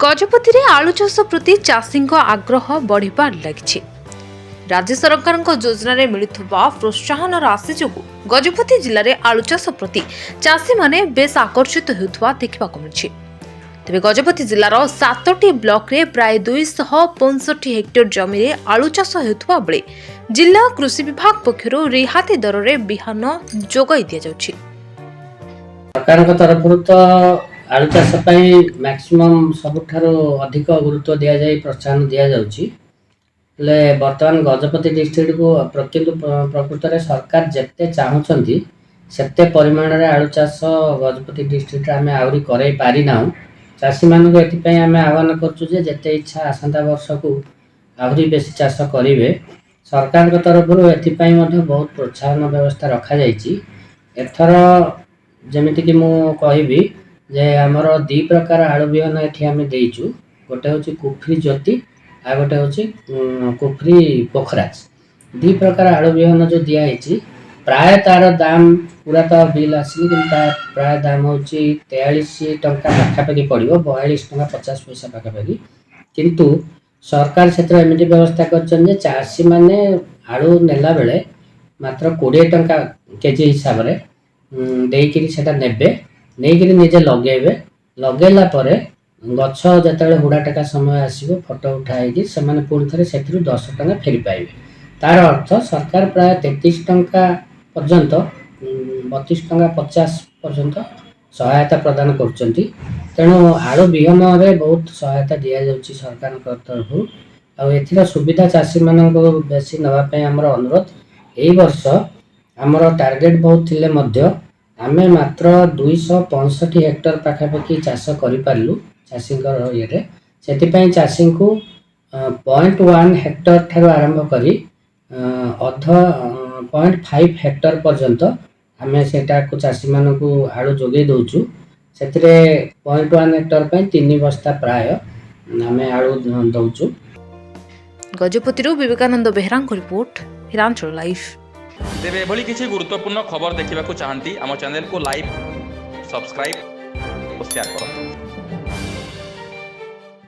गजपति रे आलू चाष प्रति चाषी आग्रह बढ़िबार लगी। राज्य सरकार योजन मिलुवा प्रोत्साहन राशि जो गजपति जिले में आलू चाष प्रति चाषी माने बेस आकर्षित होता देखा मिली। तेज गजपति जिलार 7टी ब्लॉक रे प्राय 265 हेक्टर जमी रे आलू चाष होता बेले जिला कृषि विभाग पक्षरु रिहाती दर रे बिहान जोगाई दिया जाउछि। सरकार तरफ तो आलू चाष मैक्सिमम सबुठारो अधिक गुरुत्व दि जाए प्रोत्साहन दि जाउछि। बर्तमान गजपति डिस्ट्रिक्ट को प्रकृत में सरकार जिते चाहूँगी सेते परिमाण रे आलू चाष गजपति डिस्ट्रिक्ट आम आहरी करई पारि ना। चाषी मानक एथिपाई आम आह्वान करछु जे जेते इच्छा आसंता वर्ष को आहरी बेसी चाष करेंगे। सरकार तरफ एथिपाई मध्य बहुत प्रोत्साहन व्यवस्था रखा जाइछि। एथर जेमिति कि मु कहबी जे आमर दी प्रकार आलू बिहन एठी आमे देइछु। गोटे होछि कुफरी ज्योति आ गोटे होछि कुफरी पोखराज। दी प्रकार आलू बिहन जो दिया हेछि प्राय तार दाम पूरा तो बिल आसी किंतु प्राय दाम होछि 43 टंका पाखापाखि पड़िबो 42 टंका 50 पैसा पाखापाखि। किंतु सरकार क्षेत्र एमिति व्यवस्था करछन जे चाषी माने आलू नेला बेले मात्र 20 टंका केजी हिसाब रे देइकिरी सेटा नेबे नहीं निजे लगेबे। लगेला परे गछ जेतेबेले हुड़ा टेका समय आसीबो फोटो उठाई से पुणी थे से 10 टंका फेरी पाइबे। तार अर्थ सरकार प्राय 33 टंका पर्यंत 32 टंका 50 पर्यंत सहायता प्रदान करछंती। तेणु आलू बिहन रे बहुत सहायता दिया जाउछि सरकार तरफ। आ एथिरा सुविधा चाषी मानको बेसी नवा पय हमर अनुरोध। एई वर्ष हमर टार्गेट बहुत थिले मध्य आमे मात्र 265 हेक्टर पाखापाखि चाष करिपारलु चाषी ये से चाषी को 0.1 हेक्टर ठार आरंभ करी 0.5 हेक्टर पर्यंत आमे सेटा को चाषी मानकु आलू जोगे दउछु। सेतिरे 0.1 हेक्टर पय 3 बस्ता प्राय आमे आलू दउछु। गजपति विवेकानंद बेहरा रिपोर्ट हिरांचल लाइव। तेरे एभली किसी गुरुत्वपूर्ण खबर देखा चाहती आम चैनल को लाइक सब्सक्राइब और शेयर करो।